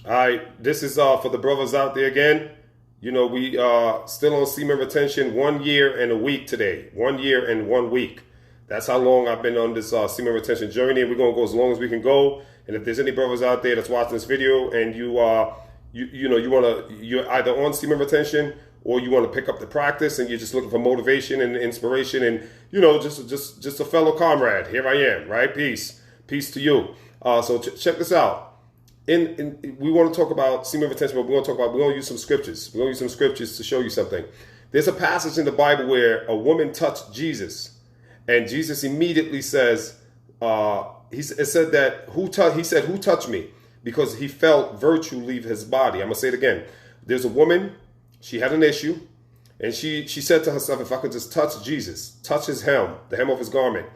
All right, this is for the brothers out there again. You know, we still on semen retention 1 year and a week today. 1 year and 1 week. That's how long I've been on this semen retention journey, and we're gonna go as long as we can go. And if there's any brothers out there that's watching this video and you're either on semen retention or you want to pick up the practice and you're just looking for motivation and inspiration and just a fellow comrade. Here I am, right? Peace to you. So check this out. In we want to talk about semen retention, but we're going to use some scriptures. We're going to use some scriptures to show you something. There's a passage in the Bible where a woman touched Jesus, and Jesus immediately says, he said that he said, "Who touched me?" Because he felt virtue leave his body. I'm gonna say it again. There's a woman. She had an issue, and she said to herself, "If I could just touch Jesus, touch his hem, the hem of his garment,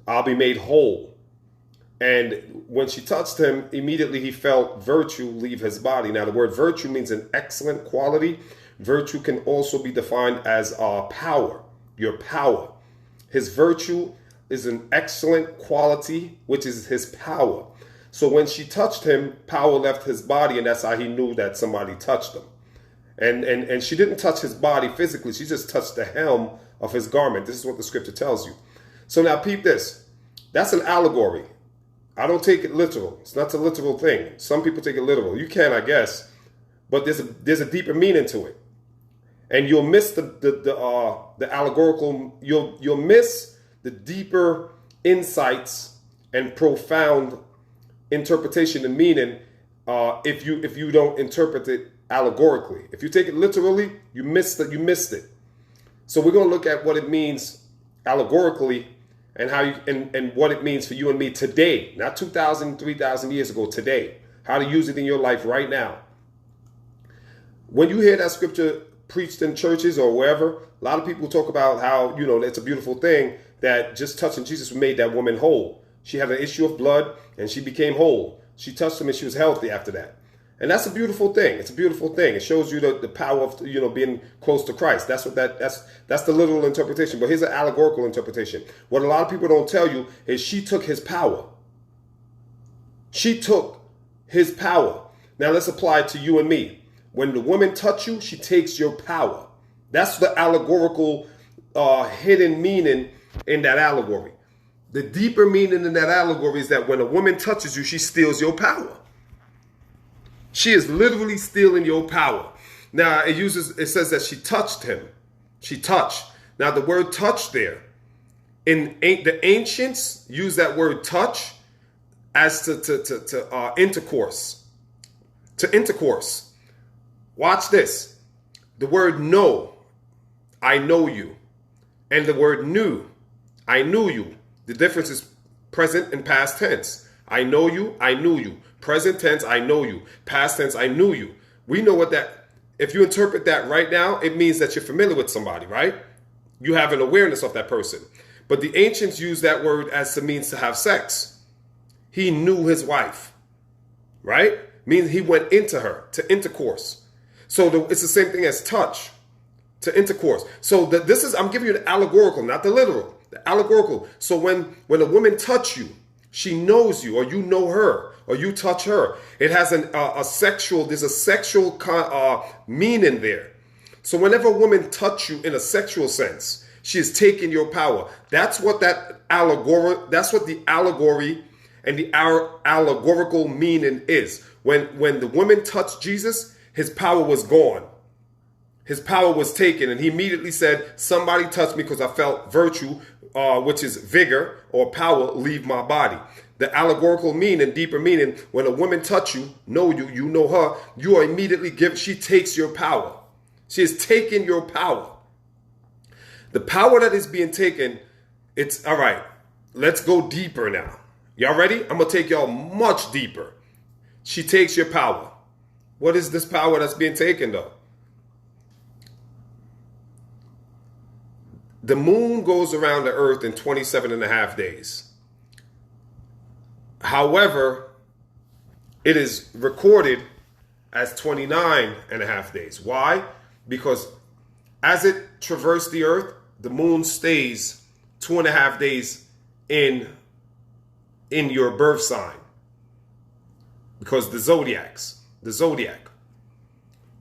I'll be made whole." And when she touched him, immediately he felt virtue leave his body. Now, the word virtue means an excellent quality. Virtue can also be defined as power, your power. His virtue is an excellent quality, which is his power. So when she touched him, power left his body, and that's how he knew that somebody touched him. And she didn't touch his body physically. She just touched the hem of his garment. This is what the scripture tells you. So now peep this. That's an allegory. I don't take it literal. It's not a literal thing. Some people take it literal. You can, I guess, but there's a deeper meaning to it, and you'll miss the allegorical. You'll miss the deeper insights and profound interpretation and meaning if you don't interpret it allegorically. If you take it literally, you missed it. So we're going to look at what it means allegorically and how and what it means for you and me today, not 2,000, 3,000 years ago, today. How to use it in your life right now. When you hear that scripture preached in churches or wherever, a lot of people talk about how, it's a beautiful thing that just touching Jesus made that woman whole. She had an issue of blood and she became whole. She touched him and she was healthy after that. And that's a beautiful thing. It's a beautiful thing. It shows you the power of being close to Christ. That's the literal interpretation. But here's an allegorical interpretation. What a lot of people don't tell you is she took his power. She took his power. Now let's apply it to you and me. When the woman touch you, she takes your power. That's the allegorical hidden meaning in that allegory. The deeper meaning in that allegory is that when a woman touches you, she steals your power. She is literally stealing your power. Now, it says that she touched him. She touched. Now, the word touch there, the ancients use that word touch as to intercourse. To intercourse. Watch this. The word know, I know you. And the word knew, I knew you. The difference is present and past tense. I know you, I knew you. Present tense, I know you. Past tense, I knew you. We know what that, if you interpret that right now, it means that you're familiar with somebody, right? You have an awareness of that person. But the ancients use that word as a means to have sex. He knew his wife, right? Means he went into her, to intercourse. So it's the same thing as touch, to intercourse. So I'm giving you the allegorical, not the literal, the allegorical. So when a woman touch you, she knows you, or you know her, or you touch her. It has there's a sexual meaning there. So whenever a woman touch you in a sexual sense, she is taking your power. That's what the allegory and the allegorical meaning is. When the woman touched Jesus, his power was gone. His power was taken, and he immediately said, somebody touched me because I felt virtue, which is vigor or power, leave my body. The allegorical meaning, deeper meaning, when a woman touch you, know you, you know her, you are immediately she takes your power. She is taking your power. The power that is being taken, it's all right. Let's go deeper now. Y'all ready? I'm going to take y'all much deeper. She takes your power. What is this power that's being taken though? The moon goes around the earth in 27 and a half days. However, it is recorded as 29 and a half days. Why? Because as it traversed the earth, the moon stays 2.5 days in your birth sign. Because the zodiacs. the zodiac.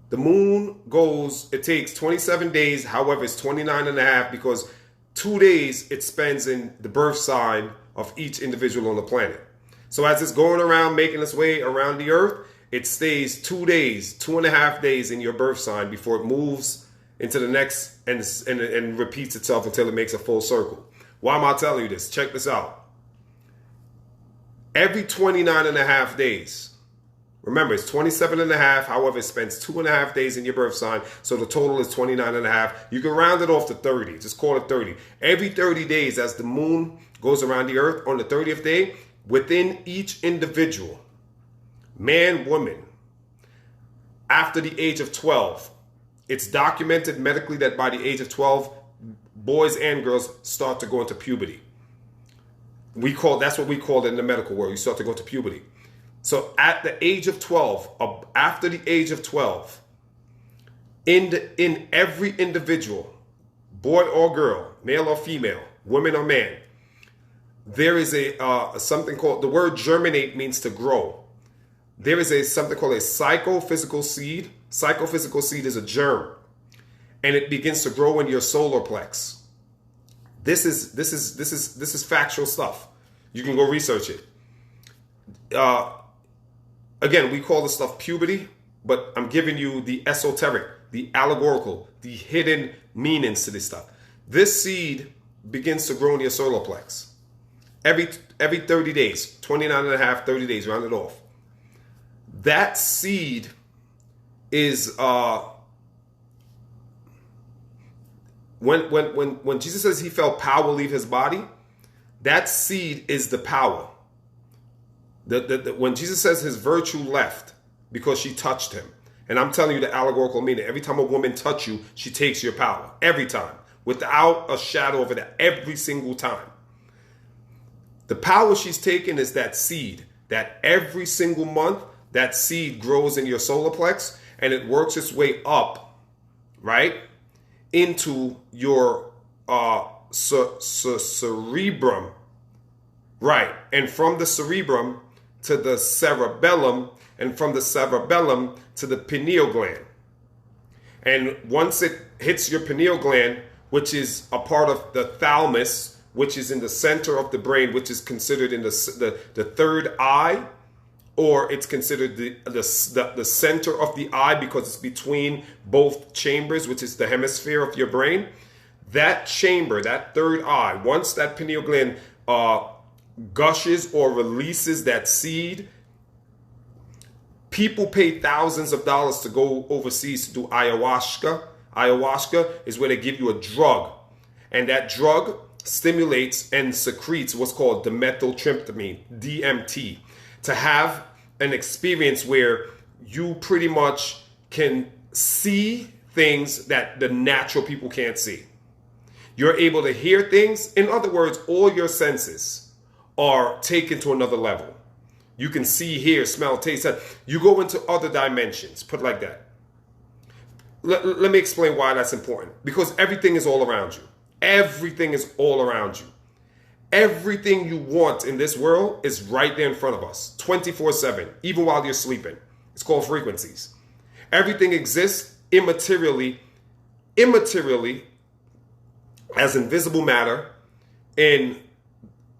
The moon goes, it takes 27 days. However, it's 29 and a half because 2 days it spends in the birth sign of each individual on the planet. So as it's going around, making its way around the earth, it stays 2 days, 2.5 days in your birth sign before it moves into the next and repeats itself until it makes a full circle. Why am I telling you this? Check this out. Every 29 and a half days, remember it's 27 and a half, however it spends 2.5 days in your birth sign, so the total is 29 and a half. You can round it off to 30, just call it 30. Every 30 days as the moon goes around the earth on the 30th day, within each individual, man, woman, after the age of 12, it's documented medically that by the age of 12, boys and girls start to go into puberty. That's what we call it in the medical world. You start to go to puberty. So at the age of 12, after the age of 12, in every individual, boy or girl, male or female, woman or man, there is something called, the word germinate means to grow. There is something called a psychophysical seed. Psychophysical seed is a germ, and it begins to grow in your solar plex. This is factual stuff. You can go research it. Again, we call this stuff puberty, but I'm giving you the esoteric, the allegorical, the hidden meanings to this stuff. This seed begins to grow in your solar plex. Every 30 days, 29 and a half, 30 days, round it off. That seed is when Jesus says he felt power leave his body, that seed is the power. When Jesus says his virtue left because she touched him, and I'm telling you the allegorical meaning, every time a woman touches you, she takes your power. Every time. Without a shadow of it, every single time. The power she's taken is that seed, that every single month, that seed grows in your solar plex, and it works its way up, right, into your cerebrum, right, and from the cerebrum to the cerebellum, and from the cerebellum to the pineal gland. And once it hits your pineal gland, which is a part of the thalamus, which is in the center of the brain, which is considered in the third eye, or it's considered the center of the eye because it's between both chambers, which is the hemisphere of your brain. That chamber, that third eye, once that pineal gland gushes or releases that seed, people pay thousands of dollars to go overseas to do ayahuasca. Ayahuasca is where they give you a drug, and that drug stimulates and secretes what's called dimethyltryptamine, DMT, to have an experience where you pretty much can see things that the natural people can't see. You're able to hear things. In other words, all your senses are taken to another level. You can see, hear, smell, taste. You go into other dimensions, put it like that. Let me explain why that's important. Because everything is all around you. Everything is all around you. Everything you want in this world is right there in front of us, 24/7, even while you're sleeping. It's called frequencies. Everything exists immaterially as invisible matter in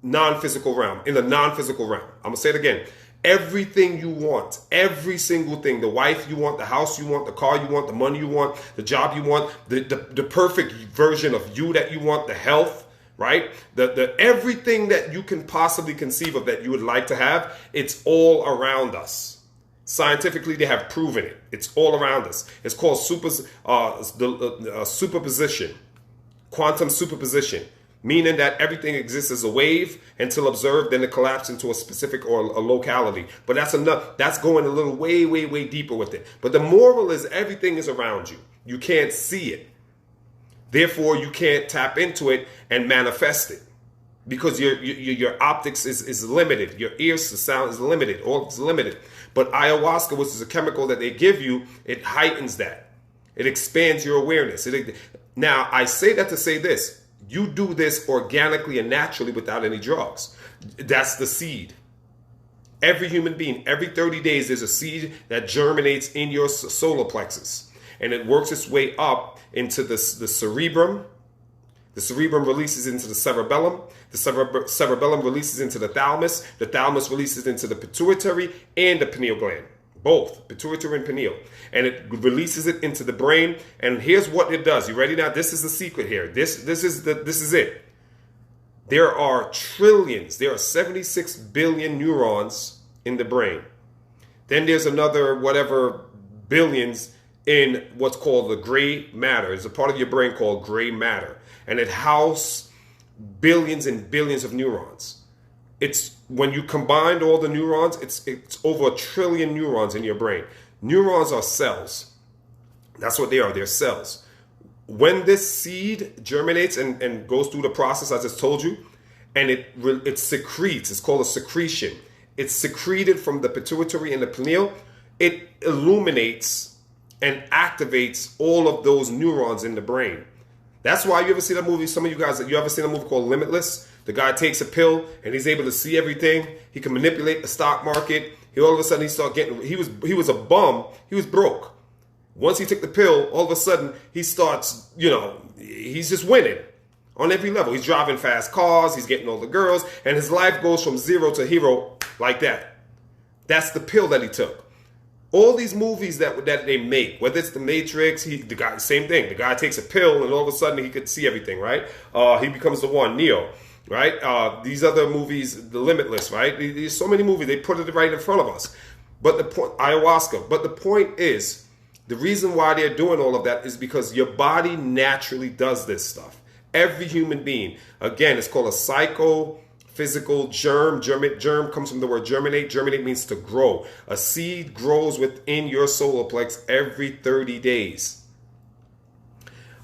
non-physical realm, in the non-physical realm. I'm going to say it again. Everything you want, every single thing, the wife you want, the house you want, the car you want, the money you want, the job you want, the perfect version of you that you want, the health, right? The everything that you can possibly conceive of that you would like to have, it's all around us. Scientifically, they have proven it. It's all around us. It's called superposition, quantum superposition, meaning that everything exists as a wave until observed, then it collapses into a specific or a locality. But that's enough. That's going a little way, way, way deeper with it. But the moral is everything is around you. You can't see it. Therefore, you can't tap into it and manifest it because your optics is limited. Your ears, the sound is limited. All is limited. But ayahuasca, which is a chemical that they give you, it heightens that. It expands your awareness. Now, I say that to say this. You do this organically and naturally without any drugs. That's the seed. Every human being, every 30 days, there's a seed that germinates in your solar plexus. And it works its way up into the cerebrum. The cerebrum releases into the cerebellum. The cerebellum releases into the thalamus. The thalamus releases into the pituitary and the pineal gland. Both, pituitary and pineal. And it releases it into the brain. And here's what it does. You ready now? This is the secret here. This is it. There are trillions. There are 76 billion neurons in the brain. Then there's another whatever billions in what's called the gray matter. It's a part of your brain called gray matter. And it houses billions and billions of neurons. It's when you combine all the neurons, it's over 1 trillion neurons in your brain. Neurons are cells. That's what they are. They're cells. When this seed germinates and goes through the process, I just told you, and it secretes, it's called a secretion. It's secreted from the pituitary and the pineal. It illuminates and activates all of those neurons in the brain. That's why you ever see that movie, some of you guys, you ever seen a movie called Limitless? The guy takes a pill and he's able to see everything. He can manipulate the stock market. All of a sudden he was a bum. He was broke. Once he took the pill, all of a sudden he starts, he's just winning on every level. He's driving fast cars, he's getting all the girls, and his life goes from zero to hero like that. That's the pill that he took. All these movies that they make, whether it's The Matrix, the guy, same thing. The guy takes a pill and all of a sudden he could see everything, right? He becomes the one, Neo, right? These other movies, The Limitless, right? There's so many movies, they put it right in front of us. But the point, ayahuasca, but the point is, the reason why they're doing all of that is because your body naturally does this stuff. Every human being. Again, it's called a psychophysical germ. Germ comes from the word germinate. Germinate means to grow. A seed grows within your solar plex every 30 days.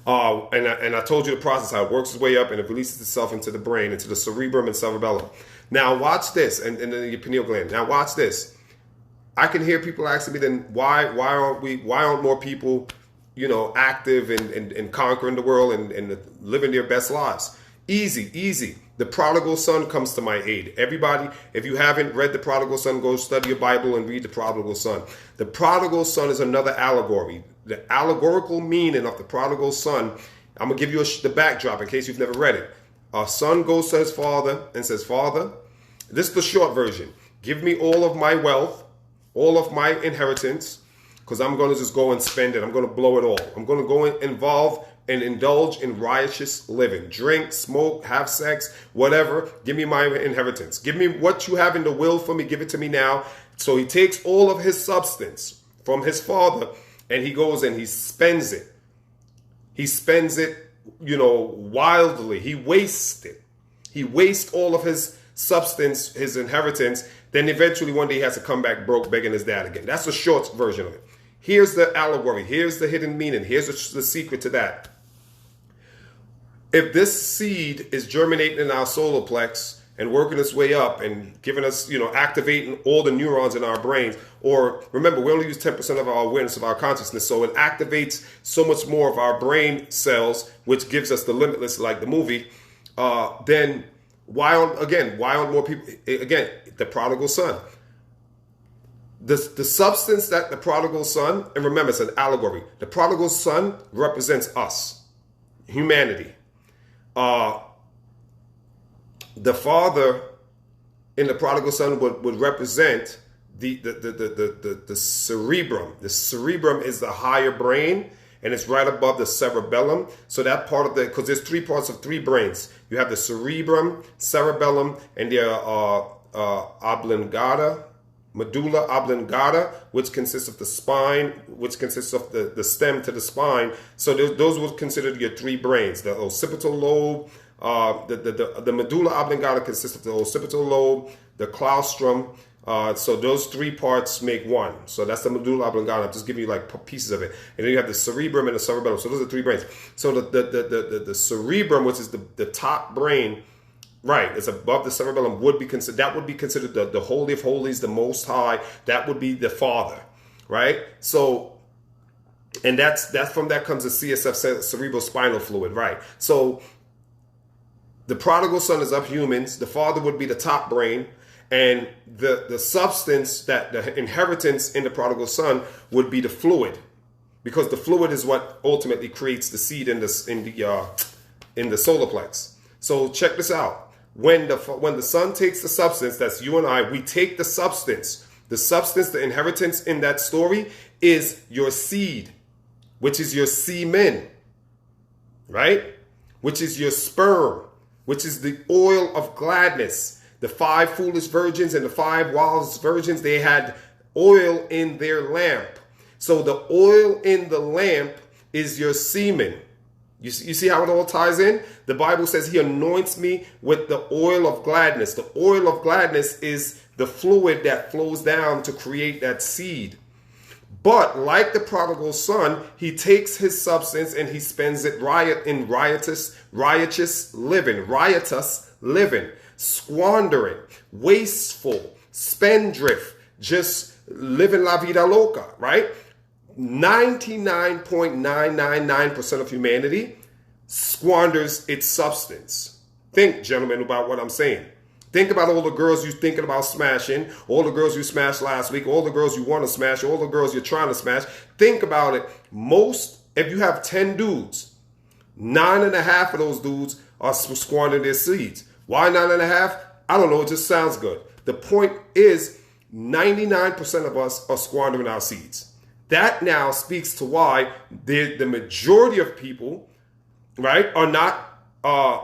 And I told you the process, how it works its way up and it releases itself into the brain, into the cerebrum and cerebellum. Now watch this, and then your pineal gland. Now watch this. I can hear people asking me, then why aren't more people, active and conquering the world and living their best lives? Easy. The prodigal son comes to my aid. Everybody, if you haven't read the prodigal son, go study your Bible and read the prodigal son. The prodigal son is another allegory. The allegorical meaning of the prodigal son, I'm going to give you the backdrop in case you've never read it. A son goes to his father and says, Father, this is the short version. Give me all of my wealth, all of my inheritance, because I'm going to just go and spend it. I'm going to blow it all. I'm going to go and involve and indulge in riotous living. Drink, smoke, have sex, whatever. Give me my inheritance. Give me what you have in the will for me. Give it to me now. So he takes all of his substance from his father and he goes and he spends it. He spends it, wildly. He wastes it. He wastes all of his substance, his inheritance. Then eventually one day he has to come back broke, begging his dad again. That's the short version of it. Here's the allegory. Here's the hidden meaning. Here's the secret to that. If this seed is germinating in our solar plex and working its way up and giving us, activating all the neurons in our brains, or remember, we only use 10% of our awareness of our consciousness, so it activates so much more of our brain cells, which gives us the limitless, like the movie, then why aren't more people, again, the prodigal son. The substance that the prodigal son, and remember, it's an allegory. The prodigal son represents us, humanity. The father in the prodigal son would represent the cerebrum. The cerebrum is the higher brain, and it's right above the cerebellum. So that part of because there's three parts of three brains. You have the cerebrum, cerebellum, and the oblongata, medulla oblongata, which consists of the spine, which consists of the stem to the spine. So those would consider your three brains. The occipital lobe, the medulla oblongata consists of the occipital lobe, the claustrum. So those three parts make one. So that's the medulla oblongata. I'm just giving you like pieces of it. And then you have the cerebrum and the cerebellum. So those are three brains. So the cerebrum, which is the top brain, right, it's above the cerebellum, would be considered the holy of holies, the most high. That would be the father, right? So, and that's from that comes the CSF, cerebral spinal fluid, right? So the prodigal son is of humans. The father would be the top brain. And the substance, that the inheritance in the prodigal son would be the fluid, because the fluid is what ultimately creates the seed in the solar plex. So check this out. When the son takes the substance, that's you and I, we take the substance. The substance, the inheritance in that story is your seed, which is your semen, right? Which is your sperm, which is the oil of gladness. The 5 foolish virgins and the 5 wise virgins, they had oil in their lamp. So the oil in the lamp is your semen. You see how it all ties in? The Bible says he anoints me with the oil of gladness. The oil of gladness is the fluid that flows down to create that seed. But like the prodigal son, he takes his substance and he spends it riotous living, squandering, wasteful, spendthrift, just living la vida loca, right? 99.999% of humanity squanders its substance. Think, gentlemen, about what I'm saying. Think about all the girls you're thinking about smashing, all the girls you smashed last week, all the girls you want to smash, all the girls you're trying to smash. Think about it. If you have 10 dudes, 9.5 of those dudes are squandering their seeds. Why 9.5? I don't know. It just sounds good. The point is 99% of us are squandering our seeds. That now speaks to why the majority of people, right, are not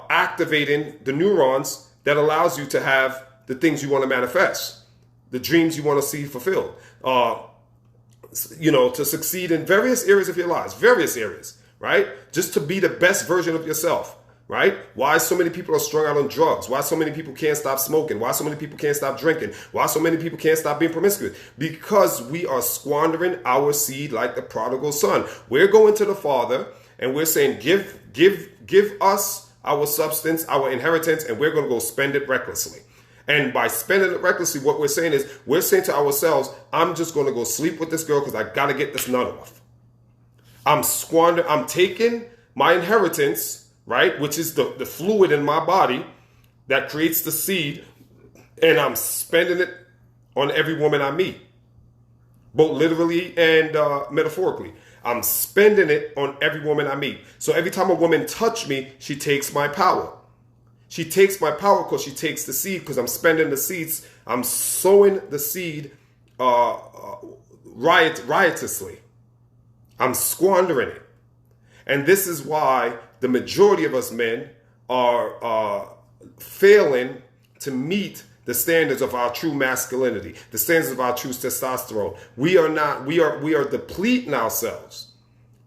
activating the neurons that allows you to have the things you want to manifest, the dreams you want to see fulfilled, to succeed in various areas of your lives, various areas, right? Just to be the best version of yourself, right? Why so many people are strung out on drugs? Why so many people can't stop smoking? Why so many people can't stop drinking? Why so many people can't stop being promiscuous? Because we are squandering our seed like the prodigal son. We're going to the Father and we're saying, give us our substance, our inheritance, and we're going to go spend it recklessly. And by spending it recklessly, what we're saying is, we're saying to ourselves, I'm just going to go sleep with this girl because I got to get this nut off. I'm taking my inheritance, right, which is the fluid in my body that creates the seed, and I'm spending it on every woman I meet, both literally and metaphorically. I'm spending it on every woman I meet. So every time a woman touches me, she takes my power. She takes my power because she takes the seed, because I'm spending the seeds. I'm sowing the seed riotously. I'm squandering it. And this is why the majority of us men are failing to meet the standards of our true masculinity, the standards of our true testosterone. We are depleting ourselves.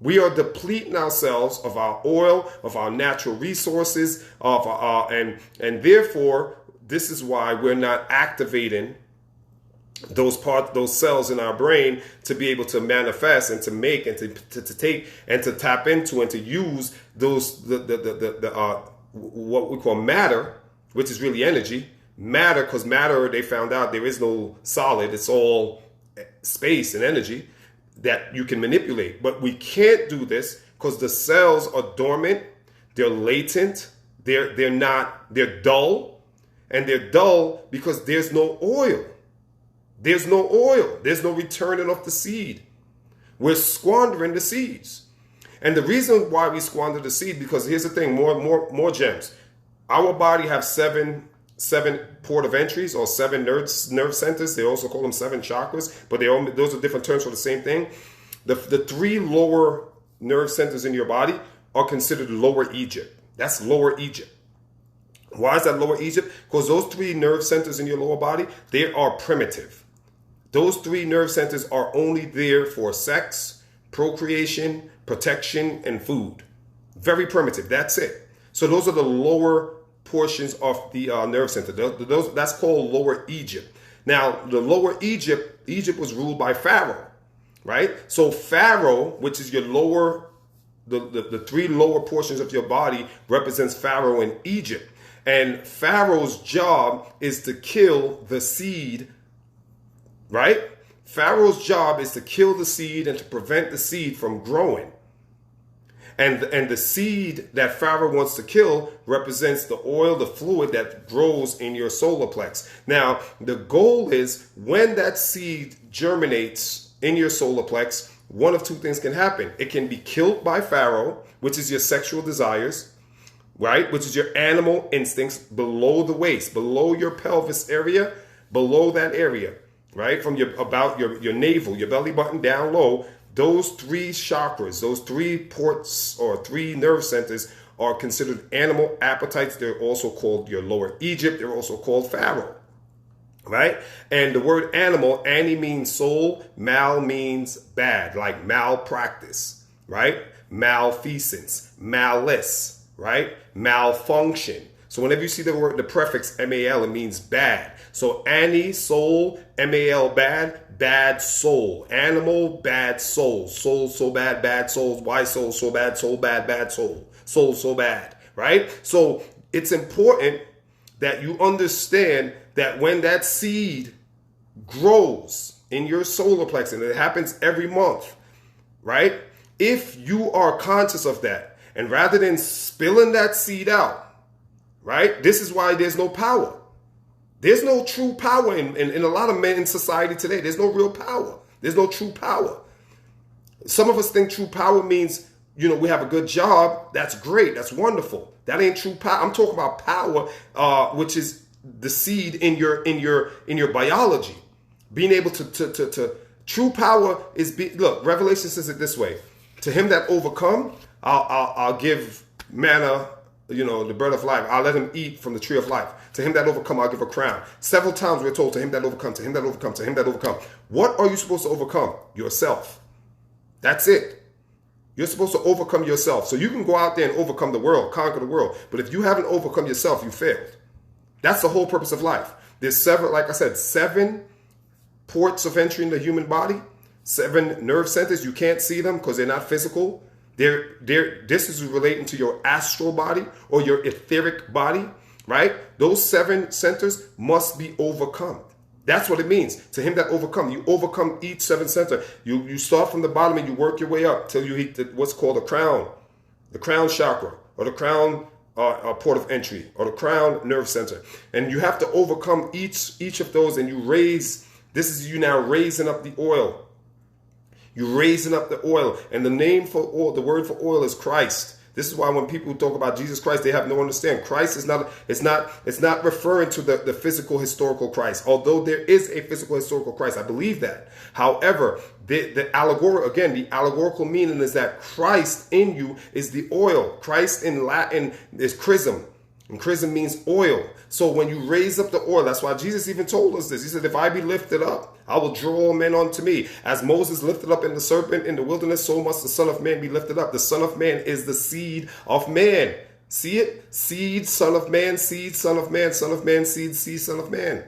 We are depleting ourselves of our oil, of our natural resources, and therefore, this is why we're not activating those cells in our brain to be able to manifest and to make and to take and to tap into and to use those what we call matter, which is really energy. Matter, because matter, they found out there is no solid. It's all space and energy that you can manipulate. But we can't do this because the cells are dormant. They're latent. They're dull. And they're dull because there's no oil. There's no oil. There's no returning of the seed. We're squandering the seeds. And the reason why we squander the seed, because here's the thing, more gems. Our body have seven port of entries, or 7 nerve centers. They also call them 7 chakras, but those are different terms for the same thing. The 3 lower nerve centers in your body are considered Lower Egypt. That's Lower Egypt. Why is that Lower Egypt? Because those 3 nerve centers in your lower body, they are primitive. Those 3 nerve centers are only there for sex, procreation, protection, and food. Very primitive. That's it. So those are the lower portions of the nerve center. That's called Lower Egypt. Now, the Lower Egypt was ruled by Pharaoh, right? So Pharaoh, which is your lower, the 3 lower portions of your body, represents Pharaoh in Egypt. And Pharaoh's job is to kill the seed, right? Pharaoh's job is to kill the seed and to prevent the seed from growing. And the seed that Pharaoh wants to kill represents the oil, the fluid that grows in your solar plex. Now, the goal is when that seed germinates in your solar plex, one of two things can happen. It can be killed by Pharaoh, which is your sexual desires, right? Which is your animal instincts below the waist, below your pelvis area, below that area, right? From your navel, your belly button down low. Those three chakras, those three ports or three nerve centers are considered animal appetites. They're also called your lower Egypt. They're also called Pharaoh, right? And the word animal, ani means soul, mal means bad, like malpractice, right? Malfeasance, malice, right? Malfunction. So whenever you see the prefix mal, it means bad. So ani, soul, mal, bad soul. Animal, bad soul. Soul so bad, bad souls. Why soul so bad bad soul. Soul so bad, right? So it's important that you understand that when that seed grows in your solar plex, and it happens every month, right? If you are conscious of that, and rather than spilling that seed out, right? This is why there's no power. There's no true power in a lot of men in society today. There's no real power. There's no true power. Some of us think true power means, we have a good job. That's great. That's wonderful. That ain't true power. I'm talking about power, which is the seed in your biology. Being able to true power is look, Revelation says it this way. To him that overcome, I'll give manna, the bread of life. I'll let him eat from the tree of life. To him that overcome, I'll give a crown. Several times we're told, to him that overcome, to him that overcome, to him that overcome. What are you supposed to overcome? Yourself. That's it. You're supposed to overcome yourself. So you can go out there and overcome the world, conquer the world. But if you haven't overcome yourself, you failed. That's the whole purpose of life. There's seven ports of entry in the human body, 7 nerve centers. You can't see them because they're not physical. This is relating to your astral body or your etheric body, right? Those 7 centers must be overcome. That's what it means. To him that overcome, you overcome each 7 center. You start from the bottom and you work your way up till you hit what's called the crown chakra, or the crown port of entry, or the crown nerve center. And you have to overcome each of those, and you raise. This is you now raising up the oil. You're raising up the oil, and the name for oil, the word for oil is Christ. This is why when people talk about Jesus Christ, they have no understanding. Christ is not. It's not referring to the physical historical Christ. Although there is a physical historical Christ, I believe that. However, the allegorical meaning is that Christ in you is the oil. Christ in Latin is chrism. And chrism means oil. So when you raise up the oil, that's why Jesus even told us this. He said, if I be lifted up, I will draw all men unto me. As Moses lifted up in the serpent in the wilderness, so must the Son of Man be lifted up. The Son of Man is the seed of man. See it? Seed, Son of Man, seed, Son of Man, Son of Man, seed, Son of Man.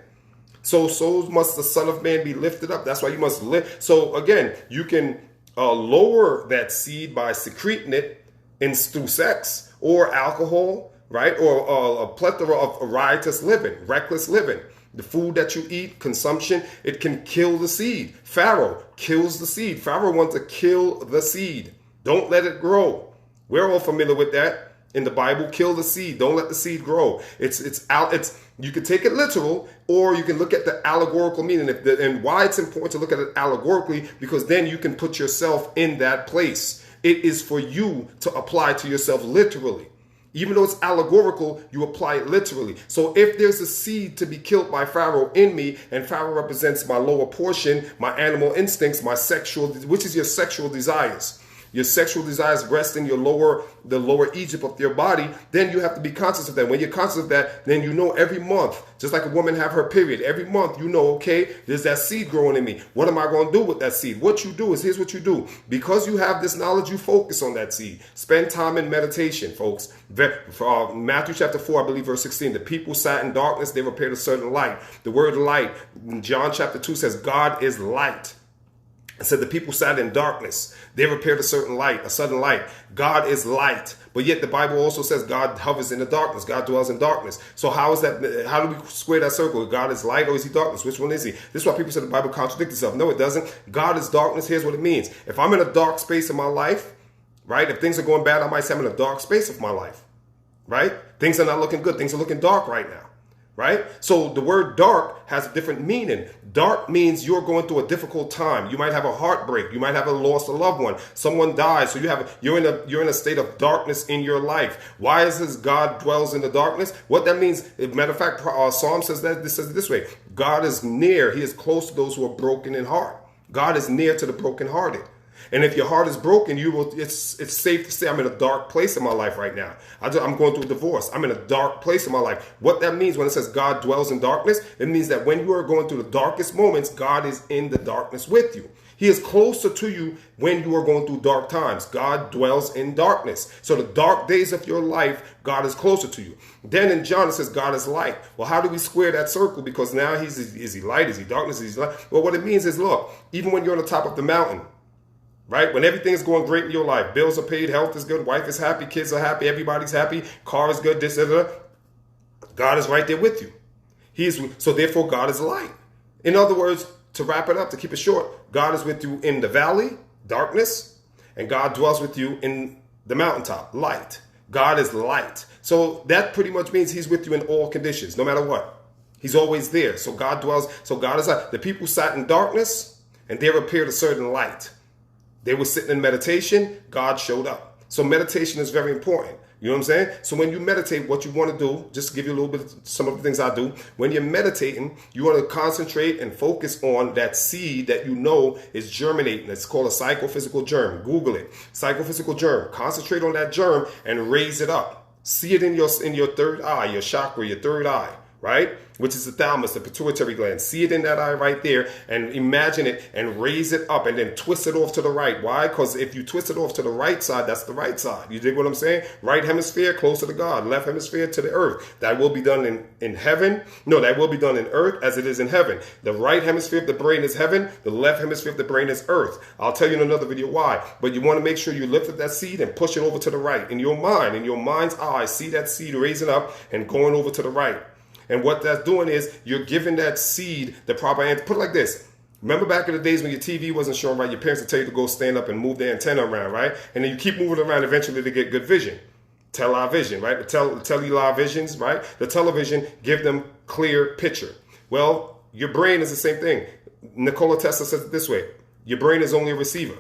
So must the Son of Man be lifted up. That's why you must lift. So again, you can lower that seed by secreting it through sex or alcohol, right? Or a plethora of riotous living, reckless living. The food that you eat, consumption, it can kill the seed. Pharaoh kills the seed. Pharaoh wants to kill the seed. Don't let it grow. We're all familiar with that in the Bible. Kill the seed. Don't let the seed grow. You can take it literal, or you can look at the allegorical meaning. And why it's important to look at it allegorically, because then you can put yourself in that place. It is for you to apply to yourself literally. Even though it's allegorical, you apply it literally. So if there's a seed to be killed by Pharaoh in me, and Pharaoh represents my lower portion, my animal instincts, my sexual, which is your sexual desires. Your sexual desires rest in the lower Egypt of your body, then you have to be conscious of that. When you're conscious of that, then you know every month, just like a woman have her period, every month you know, okay, there's that seed growing in me. What am I going to do with that seed? What you do is, here's what you do. Because you have this knowledge, you focus on that seed. Spend time in meditation, folks. Matthew chapter 4, I believe verse 16, the people sat in darkness, they prepared a certain light. The word light, in John chapter 2 says, God is light. It said the people sat in darkness. They prepared a sudden light. God is light. But yet the Bible also says God hovers in the darkness. God dwells in darkness. So how is that? How do we square that circle? God is light or is he darkness? Which one is he? This is why people say the Bible contradicts itself. No, it doesn't. God is darkness. Here's what it means. If I'm in a dark space in my life, right? If things are going bad, I might say I'm in a dark space of my life, right? Things are not looking good. Things are looking dark right now, right? So the word dark has a different meaning. Dark means you're going through a difficult time. You might have a heartbreak. You might have a loss of a loved one. Someone dies. So you're in a state of darkness in your life. Why is this God dwells in the darkness? What that means, matter of fact, Psalm says this way. God is near. He is close to those who are broken in heart. God is near to the brokenhearted. And if your heart is broken, it's safe to say I'm in a dark place in my life right now. I'm going through a divorce. I'm in a dark place in my life. What that means when it says God dwells in darkness, it means that when you are going through the darkest moments, God is in the darkness with you. He is closer to you when you are going through dark times. God dwells in darkness. So the dark days of your life, God is closer to you. Then in John, it says God is light. Well, how do we square that circle? Because now is he light? Is he darkness? Is he light? Well, what it means is, look, even when you're on the top of the mountain, right? When everything is going great in your life, bills are paid, health is good, wife is happy, kids are happy, everybody's happy, car is good, God is right there with you. So therefore, God is light. In other words, to wrap it up, to keep it short, God is with you in the valley, darkness, and God dwells with you in the mountaintop, light. God is light. So that pretty much means he's with you in all conditions, no matter what. He's always there. So God dwells. So God is light. The people sat in darkness, and there appeared a certain light. They were sitting in meditation. God showed up. So meditation is very important. You know what I'm saying? So when you meditate, what you want to do, just to give you a little bit of some of the things I do, when you're meditating, you want to concentrate and focus on that seed that you know is germinating. It's called a psychophysical germ. Google it. Psychophysical germ. Concentrate on that germ and raise it up. See it in your third eye, your chakra, your third eye, right? Which is the thalamus, the pituitary gland. See it in that eye right there and imagine it and raise it up and then twist it off to the right. Why? Because if you twist it off to the right side, that's the right side. You dig what I'm saying? Right hemisphere, closer to God. Left hemisphere to the earth. That will be done in heaven. No, that will be done in earth as it is in heaven. The right hemisphere of the brain is heaven. The left hemisphere of the brain is earth. I'll tell you in another video why. But you want to make sure you lift up that seed and push it over to the right. In your mind's eye, see that seed raising up and going over to the right. And what that's doing is you're giving that seed the proper answer. Put it like this. Remember back in the days when your TV wasn't showing right, your parents would tell you to go stand up and move the antenna around, right? And then you keep moving around eventually to get good vision. Television, right? The televisions, right? The television give them clear picture. Well, your brain is the same thing. Nikola Tesla says it this way. Your brain is only a receiver.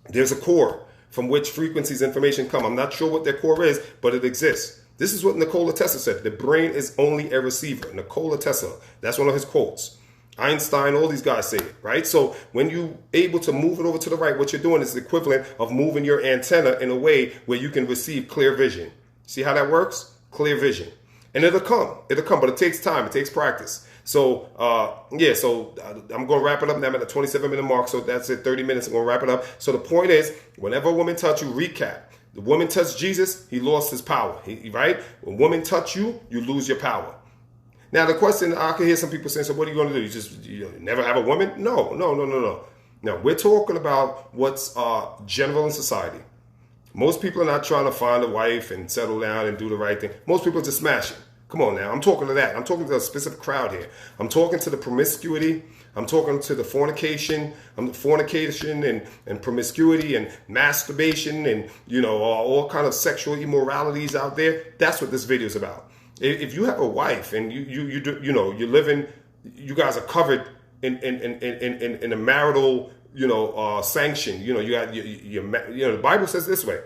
There's a core from which frequencies information come. I'm not sure what their core is, but it exists. This is what Nikola Tesla said. The brain is only a receiver. Nikola Tesla. That's one of his quotes. Einstein, all these guys say it, right? So when you're able to move it over to the right, what you're doing is the equivalent of moving your antenna in a way where you can receive clear vision. See how that works? Clear vision. And it'll come, but it takes time. It takes practice. So, I'm going to wrap it up now. I'm at the 27-minute mark. So that's it, 30 minutes. I'm going to wrap it up. So the point is, whenever a woman touch you, recap. The woman touched Jesus, he lost his power, right? When women touch you, you lose your power. Now, the question, I can hear some people saying, so what are you going to do? You never have a woman? No. Now, we're talking about what's general in society. Most people are not trying to find a wife and settle down and do the right thing. Most people are just smashing. Come on now, I'm talking to that. I'm talking to a specific crowd here. I'm talking to the promiscuity. I'm talking to the fornication and promiscuity and masturbation and, all kind of sexual immoralities out there. That's what this video is about. If you have a wife and you live in, you guys are covered in a marital, sanction. The Bible says this way,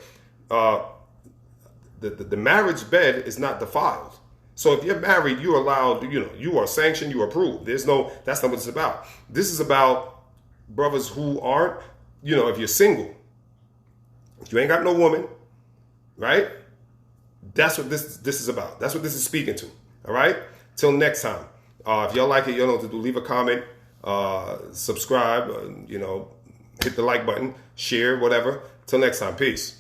the marriage bed is not defiled. So if you're married, you're allowed, you are sanctioned, you are approved. That's not what it's about. This is about brothers who aren't, if you're single, if you ain't got no woman, right? That's what this is about. That's what this is speaking to. All right? Till next time. If y'all like it, y'all know what to do. Leave a comment, subscribe, hit the like button, share, whatever. Till next time. Peace.